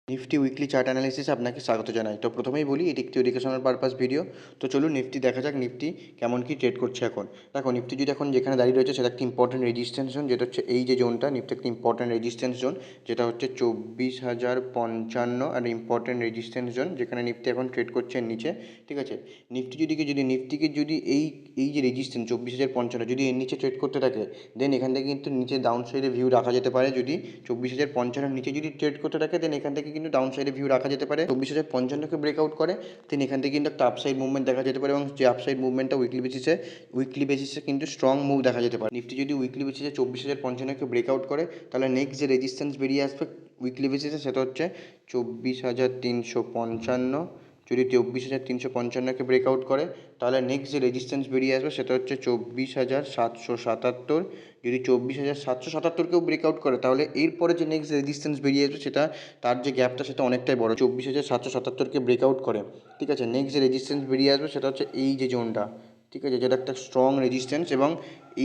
Nifty weekly chart অ্যানালিসিসে আপনাকে স্বাগত জানাই। তো প্রথমেই বলি এটি একটি এডুকেশনাল পারপাস ভিডিও। তো চলুন নিফটি দেখা যাক নিফটি কেমন কি ট্রেড করছে এখন। দেখো নিফটি যদি এখন যেখানে দাঁড়িয়ে রয়েছে সেটা একটা ইম্পর্টেন্ট রেজিস্ট্যান্স জোন, যেটা হচ্ছে এই যে জোনটা, নিফটি একটা ইম্পর্টেন্ট রেজিস্ট্যান্স জোন যেটা হচ্ছে 24,055 আর ইম্পর্টেন্ট রেজিস্ট্যান্স জোন যেখানে নিফটি এখন ট্রেড করছে এর নিচে। ঠিক আছে, নিফটিকে যদি এই যে রেজিস্ট্যান্স 24,055 যদি এর নিচে ট্রেড করতে থাকে, দেন এখান থেকে কিন্তু নিচে ডাউন সাইডে ভিউ রাখা যেতে পারে। যদি 24,055 নিচে যদি ট্রেড করতে থাকে দেন এখান থেকে কিন্তু ডাউন সাইডে ভিউ রাখা যেতে পারে। 24,055কে ব্রেকআউট করে দেন এখান থেকে কিন্তু একটা আপসাইড মুভমেন্ট দেখা যেতে পারে, এবং যে আপসাইড মুভমেন্টটা উইকলি বেসিসে কিন্তু স্ট্রং মুভ দেখা যেতে পারে। নিফটি যদি উইকলি বেসিসে 24,055কে ব্রেকআউট করে তাহলে নেক্সট যে রেজিস্ট্যান্স বেরিয়ে আসবে উইকলি বেসিসে সেটা হচ্ছে 24,355। যদি 24,355কে ব্রেকআউট করে তাহলে নেক্সট যে রেজিস্ট্যান্স বেরিয়ে আসবে সেটা হচ্ছে 24,777। যদি 24,777কেও ব্রেকআউট করে তাহলে এরপরে যে নেক্সট রেজিস্ট্যান্স বেরিয়ে আসবে সেটা তার যে গ্যাপটা সেটা অনেকটাই বড়। 24,777কে ব্রেকআউট করে, ঠিক আছে, নেক্সট যে রেজিস্ট্যান্স বেরিয়ে আসবে সেটা হচ্ছে এই যে জোনটা, ঠিক আছে, যেটা একটা স্ট্রং রেজিস্ট্যান্স। এবং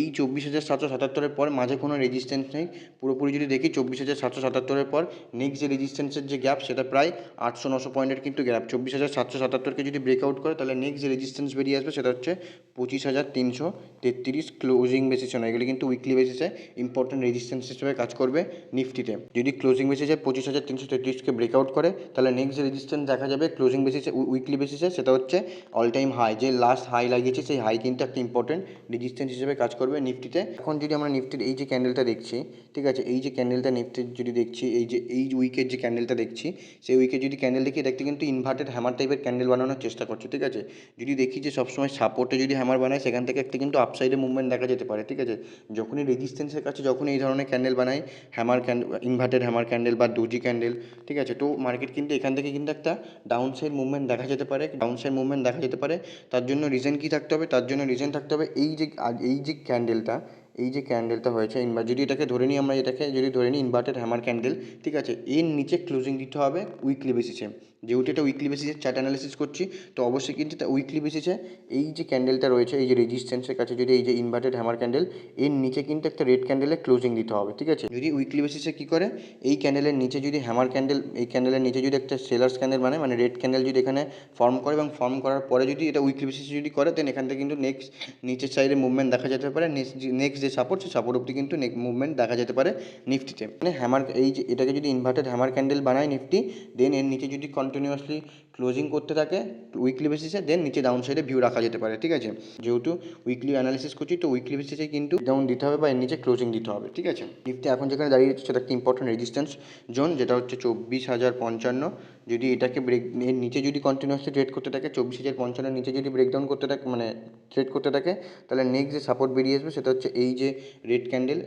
এই 24,777-এর পর মাঝে কোনো রেজিস্ট্যান্স নেই। পুরোপুরি যদি দেখি 24,777-এর পর নেক্সট যে রেজিস্ট্যান্সের যে গ্যাপ সেটা প্রায় 800-900 পয়েন্টের কিন্তু গ্যাপ। 24,777কে যদি ব্রেকআউট করে তাহলে নেক্সট যে রেজিস্ট্যান্স বেরিয়ে আসবে সেটা হচ্ছে 25,333 ক্লোজিং বেসিসে নয়, এগুলি কিন্তু উইকলি বেসিসে ইম্পর্টেন্ট রেজিস্ট্যান্স হিসেবে কাজ করবে নিফটিতে। যদি ক্লোজিং বেসিসে 25,333কে ব্রেকআউট করে তাহলে নেক্সট যে রেজিস্ট্যান্স দেখা যাবে ক্লোজিং বেসিসে উইকলি বেসিসে সেটা হচ্ছে অল টাইম হাই, যে লাস্ট হাই লাগিয়েছে সেই হাই কিন্তু একটা ইম্পর্টেন্ট রেজিস্ট্যান্স হিসেবে কাজ করবে নিফটিতে। এখন যদি আমরা নিফটির এই যে ক্যান্ডেলটা দেখছি, ঠিক আছে, এই যে ক্যান্ডেলটা নিফটির যদি দেখছি, এই উইকের যে ক্যান্ডেলটা দেখছি, সেই উইকের যদি ক্যান্ডেল দেখি দেখতে কিন্তু ইনভার্টেড হ্যামার টাইপের ক্যান্ডেল বানানোর চেষ্টা করছে। ঠিক আছে, যদি দেখি যে সবসময় সাপোর্টে যদি হ্যামার বানায় সেখান থেকে একটা কিন্তু আপসাইডে মুভমেন্ট দেখা যেতে পারে। ঠিক আছে, যখনই রেজিস্ট্যান্সের কাছে যখন এই ধরনের ক্যান্ডেল বানায় ইনভার্টেড হ্যামার ক্যান্ডেল বা ডোজি ক্যান্ডেল, ঠিক আছে, তো মার্কেট কিন্তু এখান থেকে কিন্তু একটা ডাউন সাইড মুভমেন্ট দেখা যেতে পারে। তার জন্য রিজন কী থাকতে হবে? তার জন্য রিজন থাকতে হবে এই যে ক্যান্ডেলটা হয়েছে যদি এটাকে ধরে নিই আমরা, এটাকে যদি ধরে নিই ইনভার্টেড হ্যামার ক্যান্ডেল, ঠিক আছে, এর নিচে ক্লোজিং দিতে হবে উইকলি বেসিসে। যেহেতু এটা উইকলি বেসিসে চার্ট অ্যানালিসিস করছি, তো অবশ্যই কিন্তু উইকলি বেসিসে এই যে ক্যান্ডেলটা রয়েছে এই যে রেজিস্ট্যান্সের কাছে, যদি এই যে ইনভার্টেড হ্যামার ক্যান্ডেল, এর নিচে কিন্তু একটা রেড ক্যান্ডেলে ক্লোজিং দিতে হবে। ঠিক আছে, যদি উইকলি বেসিসে কী করে, এই ক্যান্ডেলের নিচে যদি হ্যামার ক্যান্ডেল, এই ক্যান্ডেলের নিচে যদি একটা সেলার্স ক্যান্ডেল মানে রেড ক্যান্ডেল যদি এখানে ফর্ম করে, এবং ফর্ম করার পরে যদি এটা উইকলি বেসিসে যদি করে দেন এখান থেকে কিন্তু নেক্সট নিচের সাইডে মুভমেন্ট দেখা যেতে পারে। নেক্সট যে সাপোর্ট সেই সাপোর্ট অব্দি কিন্তু মুভমেন্ট দেখা যেতে পারে নিফটিতে। মানে এই যে এটাকে যদি ইনভার্টেড হ্যামার ক্যান্ডেল বানায় নিফটি, দেন এর নিচে যদি কন্টিনিউয়াসলি ক্লোজিং করতে থাকে উইকলি বেসিসে, দেন নিচে ডাউন সাইডে ভিউ রাখা যেতে পারে। ঠিক আছে, যেহেতু উইকলি অ্যানালিসিস করছি তো উইকলি বেসিসে কিন্তু ডাউন দিতে হবে বা এর নিচে ক্লোজিং দিতে হবে। ঠিক আছে, নিফটি এখন যেখানে দাঁড়িয়ে যাচ্ছে সেটা একটা ইম্পর্টেন্ট রেজিস্ট্যান্স জোন যেটা হচ্ছে 24,055। যদি এটাকে এর নিচে যদি কন্টিনিউয়াসলি ট্রেড করতে থাকে 24,055-এর নিচে যদি ব্রেকডাউন করতে থাকে ট্রেড করতে থাকে তাহলে নেক্সট যে সাপোর্ট বেরিয়ে আসবে সেটা হচ্ছে এই যে রেড ক্যান্ডেল,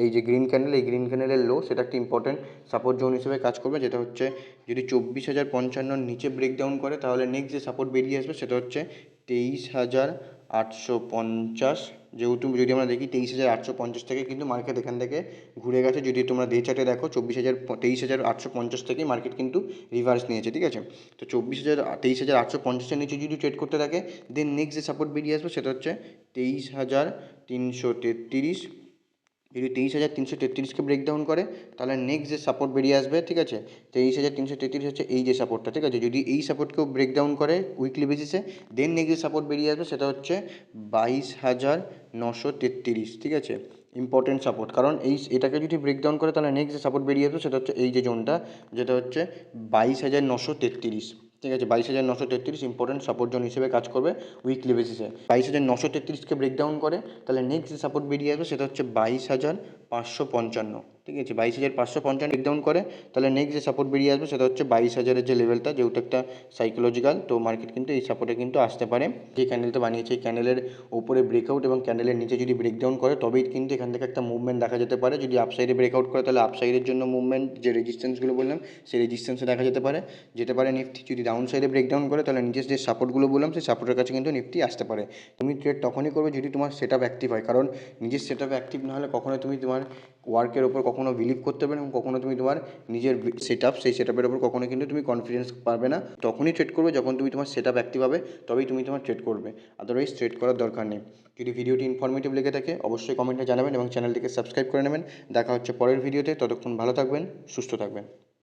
এই যে গ্রিন ক্যান্ডেল, এই গ্রিন ক্যান্ডেলের লো, সেটা একটা ইম্পর্টেন্ট সাপোর্ট জোন হিসেবে কাজ করবে। যেটা হচ্ছে যদি 24,055-র নিচে ব্রেকডাউন করে তাহলে নেক্সট যে সাপোর্ট বেরিয়ে আসবে সেটা হচ্ছে 23,850। যেহেতু যদি আমরা দেখি 23,850 থেকে কিন্তু মার্কেট এখান থেকে ঘুরে গেছে। যদি তোমরা ডে চার্টে দেখো 23,850 থেকেই মার্কেট কিন্তু রিভার্স নিয়েছে। ঠিক আছে, তো 23,850-এর নিচে যদি ট্রেড করতে থাকে দেন নেক্সট যে সাপোর্ট বেরিয়ে আসবে সেটা হচ্ছে 23,333। যদি 23,333-কে ব্রেকডাউন করে তাহলে নেক্সট যে সাপোর্ট বেরিয়ে আসবে, ঠিক আছে, 23,333 হচ্ছে এই যে সাপোর্টটা। ঠিক আছে, যদি এই সাপোর্টকেও ব্রেকডাউন করে উইকলি বেসিসে দেন নেক্সট যে সাপোর্ট বেরিয়ে আসবে সেটা হচ্ছে 22,933। ঠিক আছে, ইম্পর্টেন্ট সাপোর্ট, কারণ এটাকে যদি ব্রেকডাউন করে তাহলে নেক্সট যে সাপোর্ট বেরিয়ে আসবে সেটা হচ্ছে এই যে জোনটা, যেটা হচ্ছে 22,933। ঠিক আছে, 22,933 ইম্পর্টেন্ট সাপোর্ট জোন হিসেবে কাজ করবে উইকলি বেসিসে। 22,933-কে ব্রেকডাউন করে তাহলে নেক্সট যে সাপোর্ট বেরিয়ে আসবে সেটা হচ্ছে 22,555। ঠিক আছে, 22,555 ব্রেকডাউন করে তাহলে নেক্সট যে সাপোর্ট বেরিয়ে আসবে সেটা হচ্ছে 22,000-এর যে লেভেলটা, যেহেতু একটা সাইকোলজিক্যাল, তো মার্কেট কিন্তু এই সাপোর্টে কিন্তু আসতে পারে। যে ক্যান্ডেলটা বানিয়েছে এই ক্যান্ডেলের ওপরে ব্রেকআউট এবং ক্যান্ডেলের নিচে যদি ব্রেকডাউন করে তবেই কিন্তু এখান থেকে একটা মুভমেন্ট দেখা যেতে পারে। যদি আপসাইডে ব্রেকআউট করে তাহলে আপসাইডের জন্য মুভমেন্ট, যে রেজিস্ট্যান্সগুলো বললাম সেই রেজিস্ট্যান্সে দেখা যেতে পারে নিফটি। যদি ডাউন সাইডে ব্রেকডাউন করে তাহলে নিজের যে সাপোর্টগুলো বললাম সেই সাপোর্টের কাছে কিন্তু নিফটি আসতে পারে। তুমি ট্রেড তখনই করবে যদি তোমার সেট আপ অ্যাক্টিভ হয়, কারণ নিজের সেট আপ অ্যাক্টিভ না হলে কখনো তুমি তোমার ওয়ার্কের ওপর কখনো বিলিভ করতে পারবে না, এবং কখনো তুমি তোমার নিজের সেই সেট আপের ওপর কখনো কিন্তু তুমি কনফিডেন্স পাবে না। তখনই ট্রেড করবে যখন তুমি তোমার সেট আপ অ্যাক্টিভ হবে, তবেই তুমি তোমার ট্রেড করবে, আদারওয়াইজ ট্রেড করার দরকার নেই। যদি ভিডিওটি ইনফরমেটিভ লেগে থাকে অবশ্যই কমেন্টে জানাবেন এবং চ্যানেলটিকে সাবস্ক্রাইব করে নেবেন। দেখা হচ্ছে পরের ভিডিওতে, ততক্ষণ ভালো থাকবেন, সুস্থ থাকবেন।